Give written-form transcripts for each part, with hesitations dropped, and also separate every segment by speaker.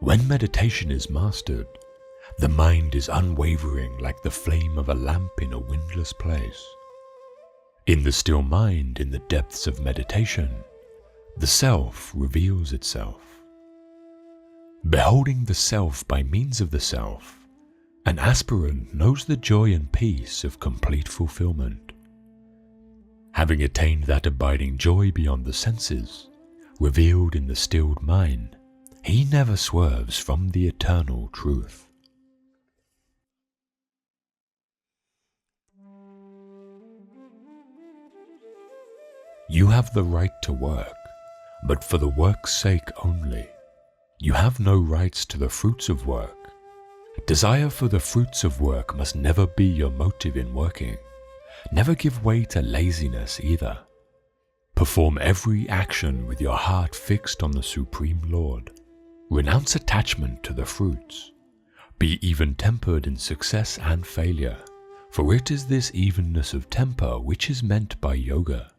Speaker 1: When meditation is mastered, the mind is unwavering like the flame of a lamp in a windless place. In the still mind, in the depths of meditation, the self reveals itself. Beholding the self by means of the self, an aspirant knows the joy and peace of complete fulfillment. Having attained that abiding joy beyond the senses, revealed in the stilled mind, he never swerves from the eternal truth. You have the right to work, but for the work's sake only. You have no rights to the fruits of work. Desire for the fruits of work must never be your motive in working. Never give way to laziness either. Perform every action with your heart fixed on the Supreme Lord. Renounce attachment to the fruits. Be even-tempered in success and failure, for it is this evenness of temper which is meant by yoga.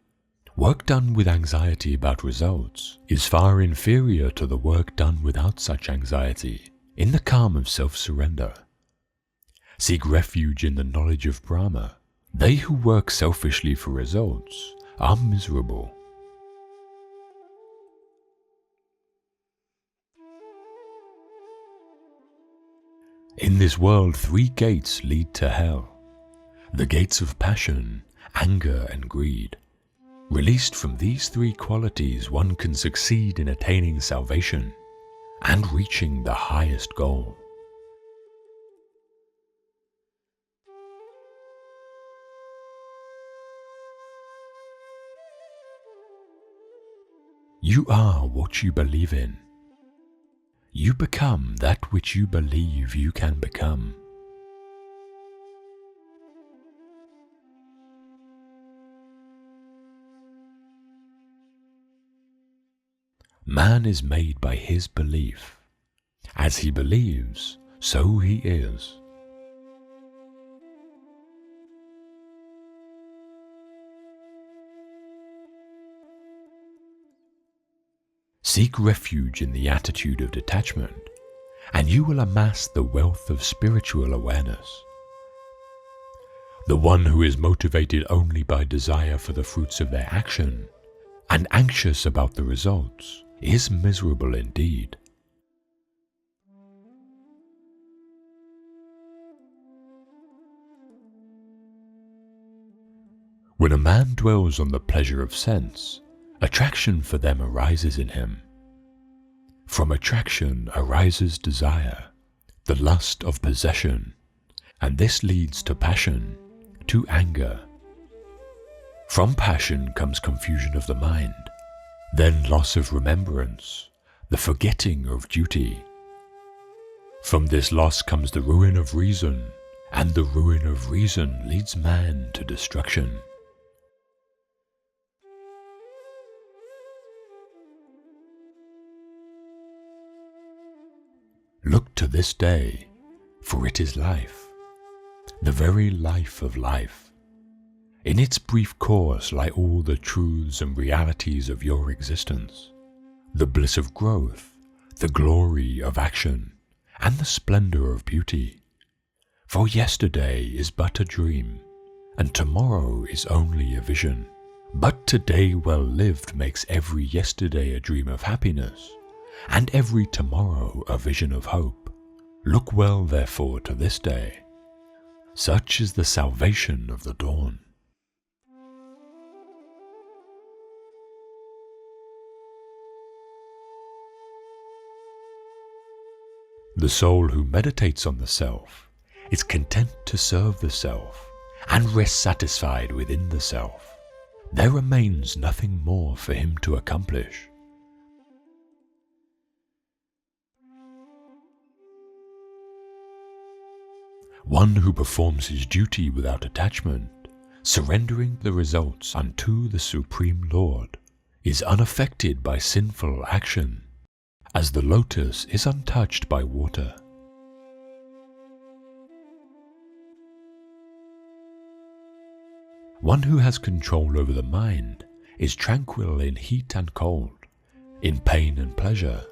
Speaker 1: Work done with anxiety about results is far inferior to the work done without such anxiety, in the calm of self-surrender. Seek refuge in the knowledge of Brahma. They who work selfishly for results are miserable. In this world, 3 gates lead to hell. The gates of passion, anger, and greed. Released from these 3 qualities, one can succeed in attaining salvation and reaching the highest goal. You are what you believe in. You become that which you believe you can become. Man is made by his belief. As he believes, so he is. Seek refuge in the attitude of detachment, and you will amass the wealth of spiritual awareness. The one who is motivated only by desire for the fruits of their action and anxious about the results is miserable indeed. When a man dwells on the pleasure of sense, attraction for them arises in him. From attraction arises desire, the lust of possession, and this leads to passion, to anger. From passion comes confusion of the mind, then loss of remembrance, the forgetting of duty. From this loss comes the ruin of reason, and the ruin of reason leads man to destruction. Look to this day, for it is life, the very life of life. In its brief course lie all the truths and realities of your existence, the bliss of growth, the glory of action, and the splendor of beauty. For yesterday is but a dream, and tomorrow is only a vision. But today well lived makes every yesterday a dream of happiness, and every tomorrow a vision of hope. Look well therefore to this day. Such is the salvation of the dawn. The soul who meditates on the self is content to serve the self and rests satisfied within the self. There remains nothing more for him to accomplish. One who performs his duty without attachment, surrendering the results unto the Supreme Lord, is unaffected by sinful action, as the lotus is untouched by water. One who has control over the mind is tranquil in heat and cold, in pain and pleasure,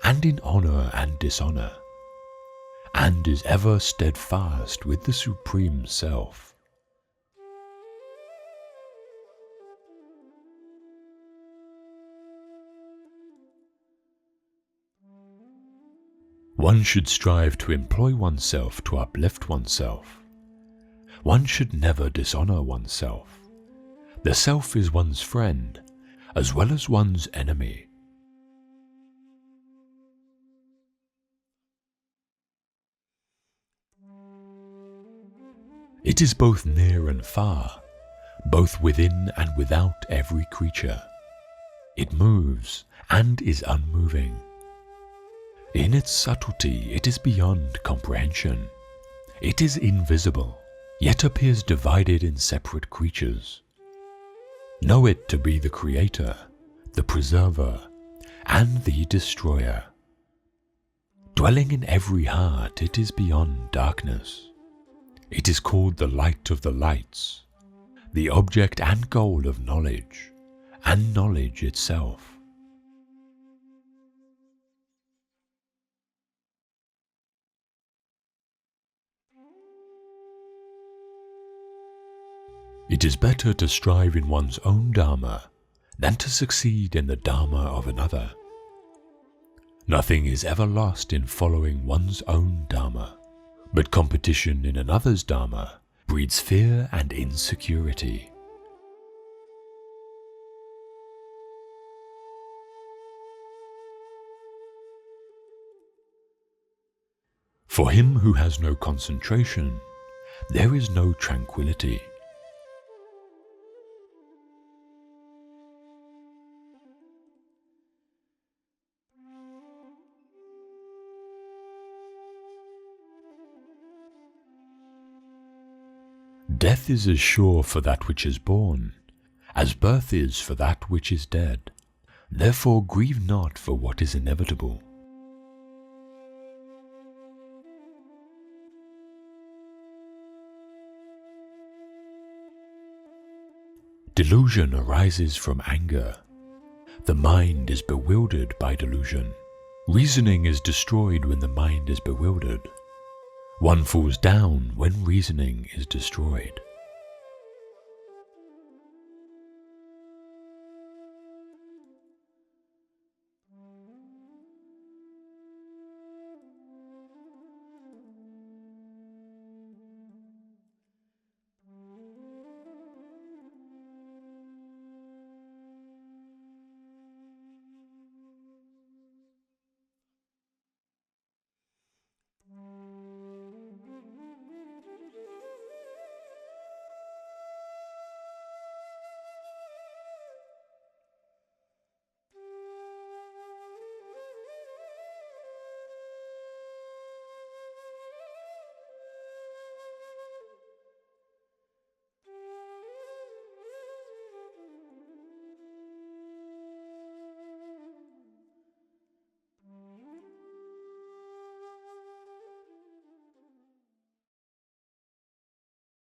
Speaker 1: and in honor and dishonor, and is ever steadfast with the Supreme Self. One should strive to employ oneself to uplift oneself. One should never dishonor oneself. The self is one's friend, as well as one's enemy. It is both near and far, both within and without every creature. It moves and is unmoving. In its subtlety, it is beyond comprehension. It is invisible, yet appears divided in separate creatures. Know it to be the creator, the preserver, and the destroyer. Dwelling in every heart, it is beyond darkness. It is called the light of the lights, the object and goal of knowledge, and knowledge itself. It is better to strive in one's own Dharma than to succeed in the Dharma of another. Nothing is ever lost in following one's own Dharma, but competition in another's Dharma breeds fear and insecurity. For him who has no concentration, there is no tranquility. Death is as sure for that which is born, as birth is for that which is dead. Therefore grieve not for what is inevitable. Delusion arises from anger. The mind is bewildered by delusion. Reasoning is destroyed when the mind is bewildered. One falls down when reasoning is destroyed.